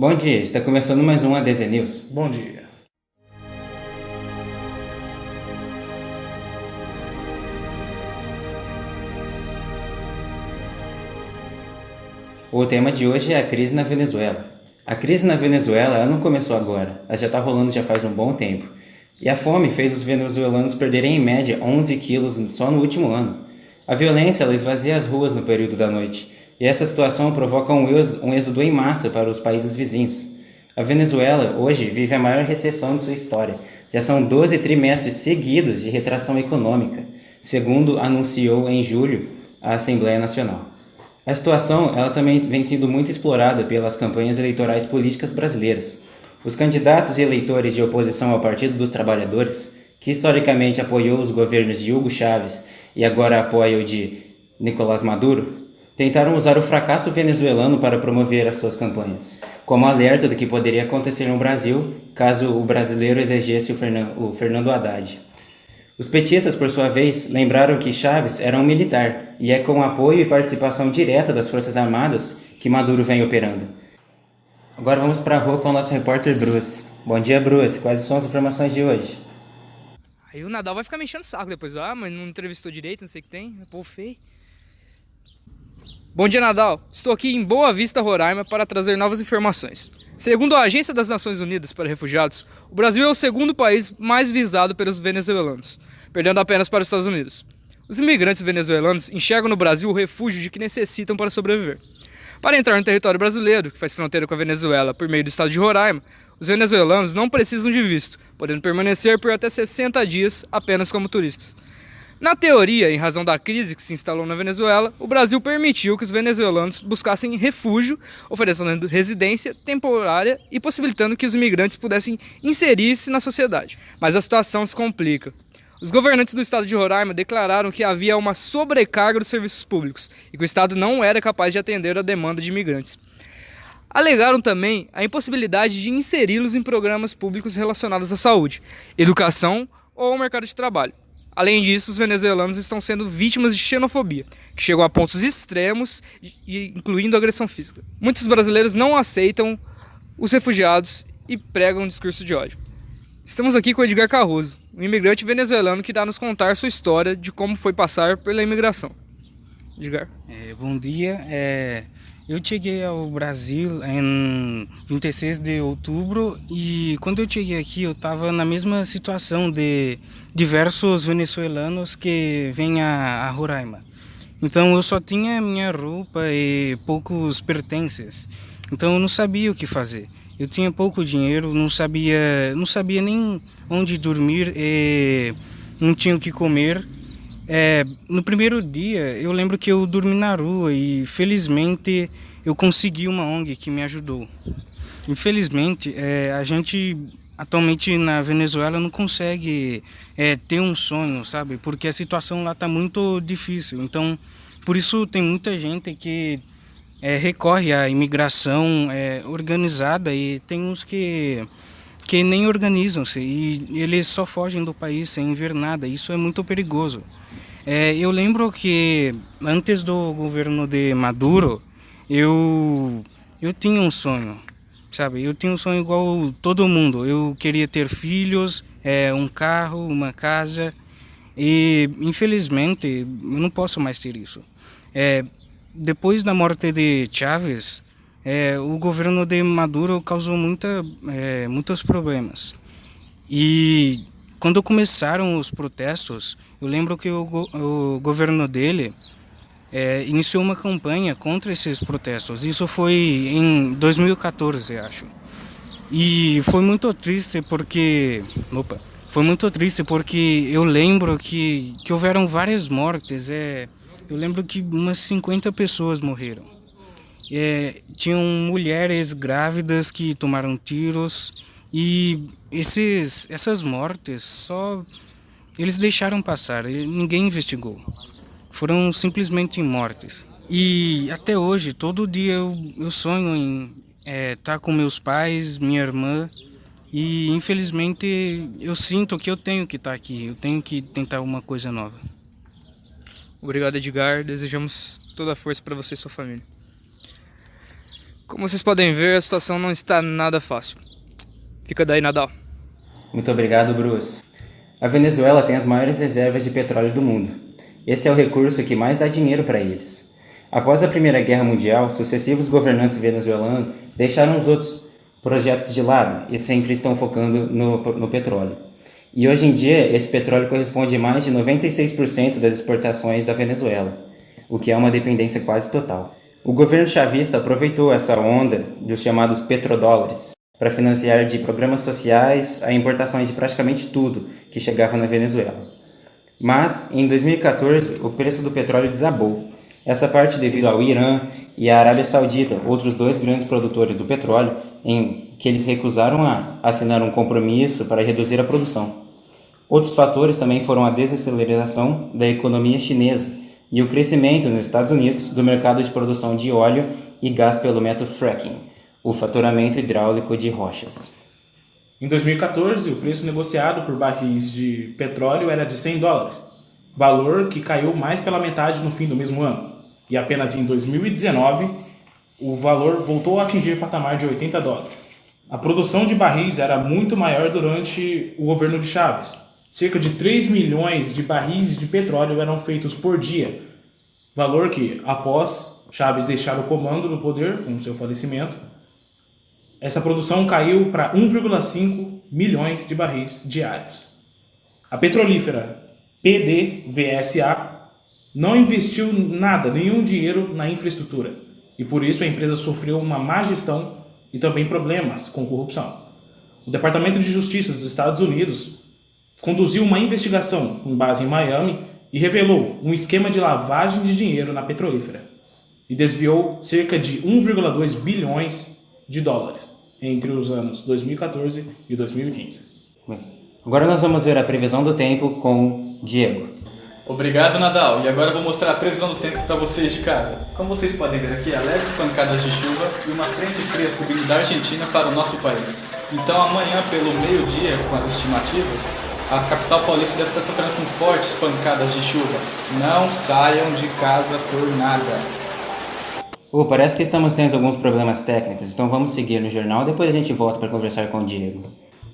Bom dia, está começando mais um ADZ News. Bom dia. O tema de hoje é a crise na Venezuela. A crise na Venezuela ela não começou agora, ela já está rolando já faz um bom tempo. E a fome fez os venezuelanos perderem em média 11 quilos só no último ano. A violência ela esvazia as ruas no período da noite, e essa situação provoca um êxodo em massa para os países vizinhos. A Venezuela hoje vive a maior recessão de sua história. Já são 12 trimestres seguidos de retração econômica, segundo anunciou em julho a Assembleia Nacional. A situação ela também vem sendo muito explorada pelas campanhas eleitorais políticas brasileiras. Os candidatos e eleitores de oposição ao Partido dos Trabalhadores, que historicamente apoiou os governos de Hugo Chávez e agora apoia o de Nicolás Maduro, tentaram usar o fracasso venezuelano para promover as suas campanhas, como alerta do que poderia acontecer no Brasil caso o brasileiro elegesse o Fernando Haddad. Os petistas, por sua vez, lembraram que Chávez era um militar e é com apoio e participação direta das Forças Armadas que Maduro vem operando. Agora vamos para a rua com o nosso repórter Bruce. Bom dia, Bruce. Quais são as informações de hoje? Aí o Nadal vai ficar me enchendo o saco depois. Ah, mas não entrevistou direito, não sei o que tem. É povo feio. Bom dia, Nadal. Estou aqui em Boa Vista, Roraima, para trazer novas informações. Segundo a Agência das Nações Unidas para Refugiados, o Brasil é o segundo país mais visado pelos venezuelanos, perdendo apenas para os Estados Unidos. Os imigrantes venezuelanos enxergam no Brasil o refúgio de que necessitam para sobreviver. Para entrar no território brasileiro, que faz fronteira com a Venezuela por meio do estado de Roraima, os venezuelanos não precisam de visto, podendo permanecer por até 60 dias apenas como turistas. Na teoria, em razão da crise que se instalou na Venezuela, o Brasil permitiu que os venezuelanos buscassem refúgio, oferecendo residência temporária e possibilitando que os imigrantes pudessem inserir-se na sociedade. Mas a situação se complica. Os governantes do estado de Roraima declararam que havia uma sobrecarga dos serviços públicos e que o estado não era capaz de atender a demanda de imigrantes. Alegaram também a impossibilidade de inseri-los em programas públicos relacionados à saúde, educação ou ao mercado de trabalho. Além disso, os venezuelanos estão sendo vítimas de xenofobia, que chegou a pontos extremos, incluindo agressão física. Muitos brasileiros não aceitam os refugiados e pregam um discurso de ódio. Estamos aqui com Edgar Carroso, um imigrante venezuelano que irá nos contar sua história de como foi passar pela imigração. Edgar. Bom dia. Eu cheguei ao Brasil em 26 de outubro e quando eu cheguei aqui eu estava na mesma situação de diversos venezuelanos que vêm a Roraima. Então eu só tinha minha roupa e poucos pertences. Então eu não sabia o que fazer. Eu tinha pouco dinheiro, não sabia nem onde dormir e não tinha o que comer. No primeiro dia, eu lembro que eu dormi na rua e felizmente eu consegui uma ONG que me ajudou. Infelizmente, a gente atualmente na Venezuela não consegue ter um sonho, sabe? Porque a situação lá está muito difícil. Então, por isso tem muita gente que recorre à imigração organizada e tem uns que nem organizam-se e eles só fogem do país sem ver nada. Isso é muito perigoso. Eu lembro que antes do governo de Maduro, eu tinha um sonho, sabe? Eu tinha um sonho igual todo mundo. Eu queria ter filhos, um carro, uma casa e infelizmente eu não posso mais ter isso. Depois da morte de Chávez, o governo de Maduro causou muitos problemas. E quando começaram os protestos, eu lembro que o governo dele iniciou uma campanha contra esses protestos. Isso foi em 2014, acho. E foi muito triste porque... Foi muito triste porque eu lembro que houveram várias mortes. Eu lembro que umas 50 pessoas morreram. Tinham mulheres grávidas que tomaram tiros e essas mortes só eles deixaram passar, ninguém investigou. Foram simplesmente mortes. E até hoje, todo dia eu sonho em estar com meus pais, minha irmã. E infelizmente eu sinto que eu tenho que estar aqui, eu tenho que tentar uma coisa nova. Obrigado, Edgar. Desejamos toda a força para você e sua família. Como vocês podem ver, a situação não está nada fácil. Fica daí, Nadal. Muito obrigado, Bruce. A Venezuela tem as maiores reservas de petróleo do mundo. Esse é o recurso que mais dá dinheiro para eles. Após a Primeira Guerra Mundial, sucessivos governantes venezuelanos deixaram os outros projetos de lado e sempre estão focando no petróleo. E hoje em dia, esse petróleo corresponde a mais de 96% das exportações da Venezuela, o que é uma dependência quase total. O governo chavista aproveitou essa onda dos chamados petrodólares para financiar de programas sociais a importações de praticamente tudo que chegava na Venezuela. Mas, em 2014, o preço do petróleo desabou. Essa parte devido ao Irã e à Arábia Saudita, outros dois grandes produtores do petróleo, em que eles recusaram a assinar um compromisso para reduzir a produção. Outros fatores também foram a desaceleração da economia chinesa e o crescimento nos Estados Unidos do mercado de produção de óleo e gás pelo método fracking, o faturamento hidráulico de rochas. Em 2014, o preço negociado por barris de petróleo era de $100, valor que caiu mais pela metade no fim do mesmo ano. E apenas em 2019, o valor voltou a atingir o patamar de $80. A produção de barris era muito maior durante o governo de Chávez. Cerca de 3 milhões de barris de petróleo eram feitos por dia, valor que, após Chávez deixar o comando do poder, com seu falecimento, essa produção caiu para 1,5 milhões de barris diários. A petrolífera PDVSA não investiu nada, nenhum dinheiro na infraestrutura, e por isso a empresa sofreu uma má gestão e também problemas com corrupção. O Departamento de Justiça dos Estados Unidos conduziu uma investigação com base em Miami e revelou um esquema de lavagem de dinheiro na petrolífera e desviou cerca de 1,2 bilhões de dólares entre os anos 2014 e 2015. Agora nós vamos ver a previsão do tempo com Diego. Obrigado, Nadal. E agora eu vou mostrar a previsão do tempo para vocês de casa. Como vocês podem ver aqui, há leves pancadas de chuva e uma frente fria subindo da Argentina para o nosso país. Então amanhã, pelo meio-dia, com as estimativas, a capital paulista deve estar sofrendo com fortes pancadas de chuva. Não saiam de casa por nada. Parece que estamos tendo alguns problemas técnicos, então vamos seguir no jornal, depois a gente volta para conversar com o Diego.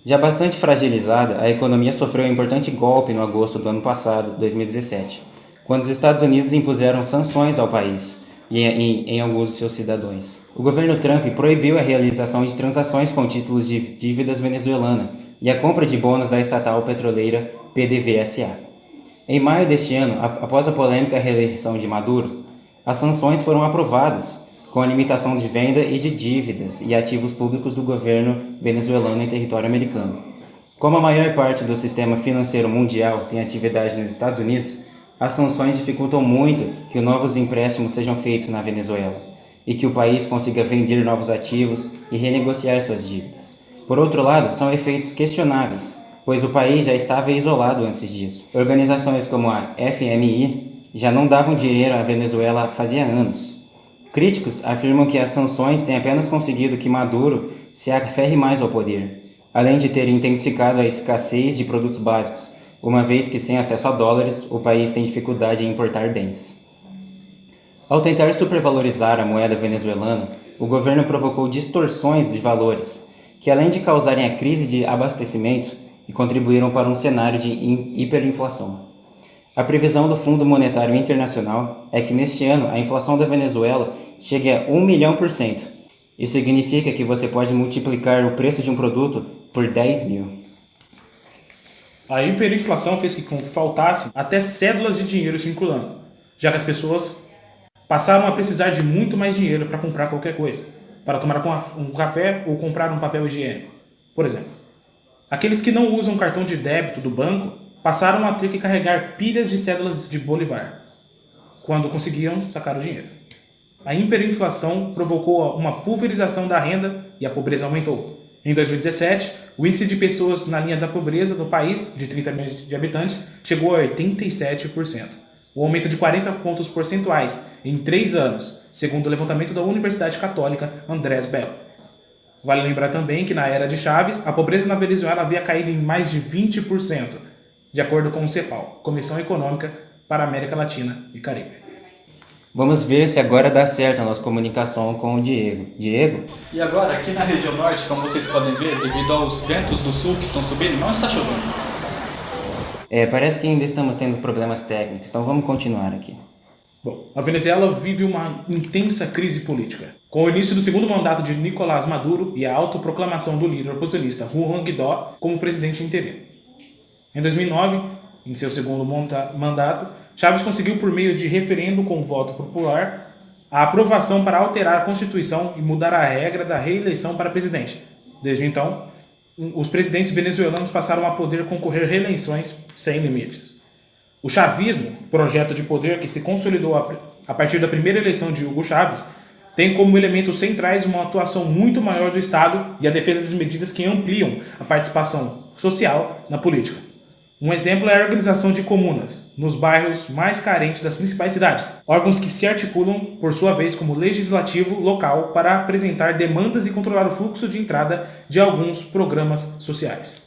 Já bastante fragilizada, a economia sofreu um importante golpe no agosto do ano passado, 2017, quando os Estados Unidos impuseram sanções ao país e em alguns de seus cidadãos. O governo Trump proibiu a realização de transações com títulos de dívidas venezuelana e a compra de bônus da estatal petroleira PDVSA. Em maio deste ano, após a polêmica reeleição de Maduro, as sanções foram aprovadas, com a limitação de venda e de dívidas e ativos públicos do governo venezuelano em território americano. Como a maior parte do sistema financeiro mundial tem atividade nos Estados Unidos, as sanções dificultam muito que novos empréstimos sejam feitos na Venezuela e que o país consiga vender novos ativos e renegociar suas dívidas. Por outro lado, são efeitos questionáveis, pois o país já estava isolado antes disso. Organizações como a FMI já não davam dinheiro à Venezuela fazia anos. Críticos afirmam que as sanções têm apenas conseguido que Maduro se aferre mais ao poder, além de ter intensificado a escassez de produtos básicos, uma vez que sem acesso a dólares, o país tem dificuldade em importar bens. Ao tentar supervalorizar a moeda venezuelana, o governo provocou distorções de valores, que além de causarem a crise de abastecimento, contribuíram para um cenário de hiperinflação. A previsão do Fundo Monetário Internacional é que neste ano a inflação da Venezuela chegue a 1 milhão%. Isso significa que você pode multiplicar o preço de um produto por 10 mil. A hiperinflação fez com que faltasse até cédulas de dinheiro circulando, já que as pessoas passaram a precisar de muito mais dinheiro para comprar qualquer coisa, para tomar um café ou comprar um papel higiênico, por exemplo. Aqueles que não usam cartão de débito do banco passaram a ter que carregar pilhas de cédulas de Bolívar quando conseguiam sacar o dinheiro. A hiperinflação provocou uma pulverização da renda e a pobreza aumentou. Em 2017, o índice de pessoas na linha da pobreza no país, de 30 milhões de habitantes, chegou a 87%, um aumento de 40 pontos percentuais em 3 anos, segundo o levantamento da Universidade Católica Andrés Bello. Vale lembrar também que na era de Chávez, a pobreza na Venezuela havia caído em mais de 20%, de acordo com o CEPAL, Comissão Econômica para a América Latina e Caribe. Vamos ver se agora dá certo a nossa comunicação com o Diego. Diego? E agora, aqui na região norte, como vocês podem ver, devido aos ventos do sul que estão subindo, não está chovendo. Parece que ainda estamos tendo problemas técnicos, então vamos continuar aqui. Bom, a Venezuela vive uma intensa crise política. Com o início do segundo mandato de Nicolás Maduro e a autoproclamação do líder oposicionista Juan Guaidó como presidente interino. Em 2009, em seu segundo mandato, Chávez conseguiu, por meio de referendo com voto popular, a aprovação para alterar a Constituição e mudar a regra da reeleição para presidente. Desde então, os presidentes venezuelanos passaram a poder concorrer reeleições sem limites. O chavismo, projeto de poder que se consolidou a partir da primeira eleição de Hugo Chávez, tem como elementos centrais uma atuação muito maior do Estado e a defesa das medidas que ampliam a participação social na política. Um exemplo é a organização de comunas, nos bairros mais carentes das principais cidades, órgãos que se articulam, por sua vez, como legislativo local para apresentar demandas e controlar o fluxo de entrada de alguns programas sociais.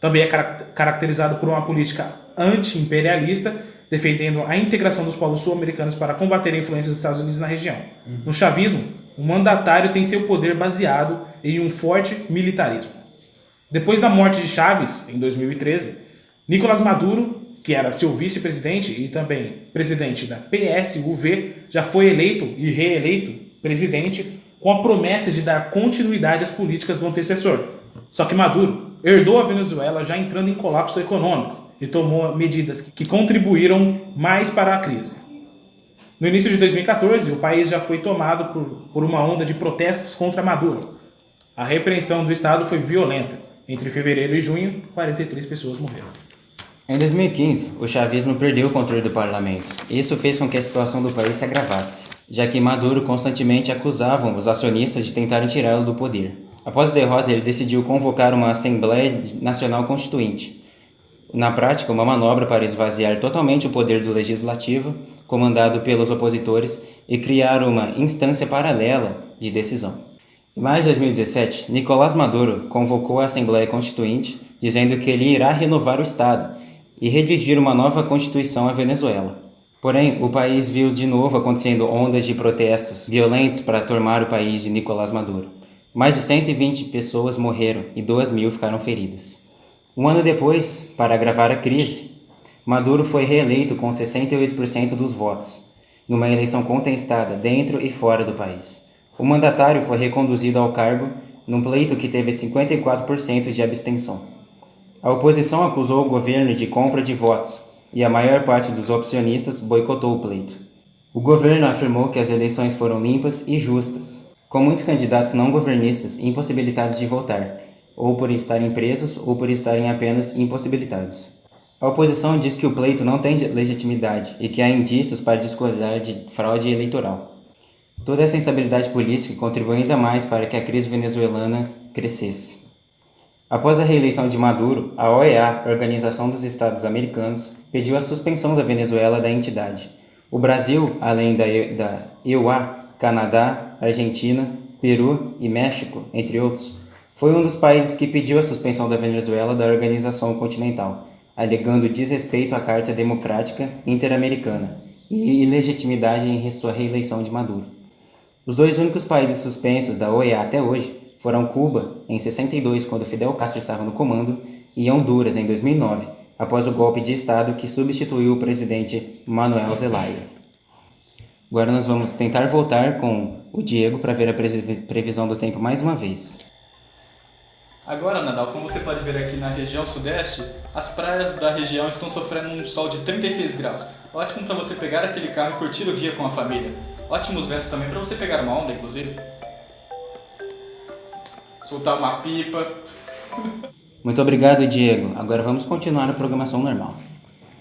Também é caracterizado por uma política anti-imperialista, defendendo a integração dos povos sul-americanos para combater a influência dos Estados Unidos na região. No chavismo, o mandatário tem seu poder baseado em um forte militarismo. Depois da morte de Chávez, em 2013, Nicolás Maduro, que era seu vice-presidente e também presidente da PSUV, já foi eleito e reeleito presidente com a promessa de dar continuidade às políticas do antecessor. Só que Maduro herdou a Venezuela já entrando em colapso econômico e tomou medidas que contribuíram mais para a crise. No início de 2014, o país já foi tomado por uma onda de protestos contra Maduro. A repreensão do Estado foi violenta. Entre fevereiro e junho, 43 pessoas morreram. Em 2015, o chavismo perdeu o controle do parlamento. Isso fez com que a situação do país se agravasse, já que Maduro constantemente acusava os acionistas de tentarem tirá-lo do poder. Após a derrota, ele decidiu convocar uma Assembleia Nacional Constituinte. Na prática, uma manobra para esvaziar totalmente o poder do legislativo, comandado pelos opositores, e criar uma instância paralela de decisão. Em maio de 2017, Nicolás Maduro convocou a Assembleia Constituinte, dizendo que ele irá renovar o Estado e redigir uma nova Constituição à Venezuela. Porém, o país viu de novo acontecendo ondas de protestos violentos para tomar o país de Nicolás Maduro. Mais de 120 pessoas morreram e 2.000 ficaram feridas. Um ano depois, para agravar a crise, Maduro foi reeleito com 68% dos votos, numa eleição contestada dentro e fora do país. O mandatário foi reconduzido ao cargo num pleito que teve 54% de abstenção. A oposição acusou o governo de compra de votos e a maior parte dos opcionistas boicotou o pleito. O governo afirmou que as eleições foram limpas e justas, com muitos candidatos não governistas impossibilitados de votar, ou por estarem presos ou por estarem apenas impossibilitados. A oposição diz que o pleito não tem legitimidade e que há indícios para discordar de fraude eleitoral. Toda essa instabilidade política contribuiu ainda mais para que a crise venezuelana crescesse. Após a reeleição de Maduro, a OEA, Organização dos Estados Americanos, pediu a suspensão da Venezuela da entidade. O Brasil, além da EUA, Canadá, Argentina, Peru e México, entre outros, foi um dos países que pediu a suspensão da Venezuela da organização continental, alegando desrespeito à Carta Democrática Interamericana e ilegitimidade em sua reeleição de Maduro. Os dois únicos países suspensos da OEA até hoje foram Cuba, em 62, quando Fidel Castro estava no comando, e Honduras, em 2009, após o golpe de Estado que substituiu o presidente Manuel Zelaya. Agora nós vamos tentar voltar com o Diego para ver a previsão do tempo mais uma vez. Agora, Nadal, como você pode ver aqui na região sudeste, as praias da região estão sofrendo um sol de 36 graus. Ótimo para você pegar aquele carro e curtir o dia com a família. Ótimos ventos também para você pegar uma onda, inclusive. Soltar uma pipa. Muito obrigado, Diego. Agora vamos continuar a programação normal.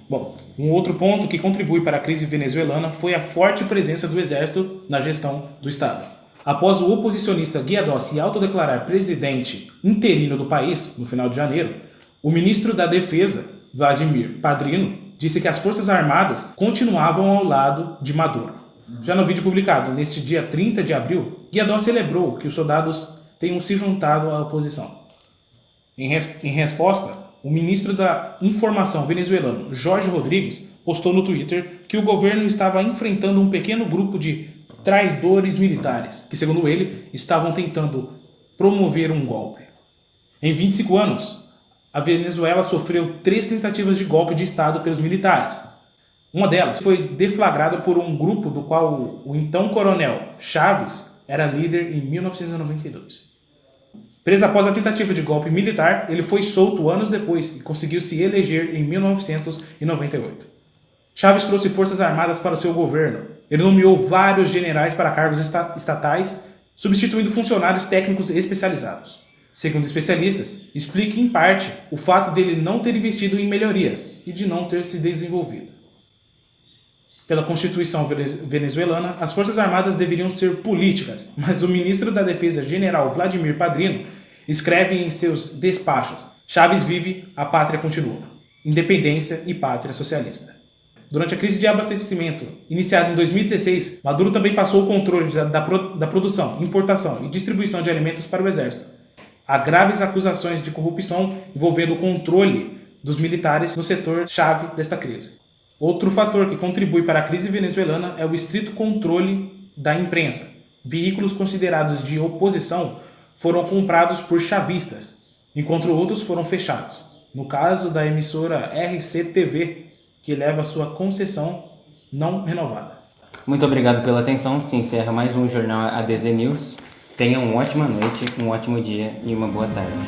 Bom, um outro ponto que contribui para a crise venezuelana foi a forte presença do exército na gestão do Estado. Após o oposicionista Guaidó se autodeclarar presidente interino do país, no final de janeiro, o ministro da Defesa, Vladimir Padrino, disse que as Forças Armadas continuavam ao lado de Maduro. Já no vídeo publicado neste dia 30 de abril, Guaidó celebrou que os soldados tenham se juntado à oposição. Em resposta, o ministro da Informação venezuelano, Jorge Rodrigues, postou no Twitter que o governo estava enfrentando um pequeno grupo de traidores militares, que, segundo ele, estavam tentando promover um golpe. Em 25 anos, a Venezuela sofreu 3 tentativas de golpe de Estado pelos militares. Uma delas foi deflagrada por um grupo do qual o então coronel Chávez era líder em 1992. Preso após a tentativa de golpe militar, ele foi solto anos depois e conseguiu se eleger em 1998. Chávez trouxe forças armadas para o seu governo. Ele nomeou vários generais para cargos estatais, substituindo funcionários técnicos especializados. Segundo especialistas, explica em parte o fato dele não ter investido em melhorias e de não ter se desenvolvido. Pela Constituição venezuelana, as Forças Armadas deveriam ser políticas, mas o ministro da Defesa, general Vladimir Padrino, escreve em seus despachos: Chávez vive, a pátria continua. Independência e pátria socialista. Durante a crise de abastecimento, iniciada em 2016, Maduro também passou o controle da produção, importação e distribuição de alimentos para o exército. Há graves acusações de corrupção envolvendo o controle dos militares no setor-chave desta crise. Outro fator que contribui para a crise venezuelana é o estrito controle da imprensa. Veículos considerados de oposição foram comprados por chavistas, enquanto outros foram fechados. No caso da emissora RCTV, que leva a sua concessão não renovada. Muito obrigado pela atenção. Se encerra mais um Jornal ADZ News. Tenham uma ótima noite, um ótimo dia e uma boa tarde.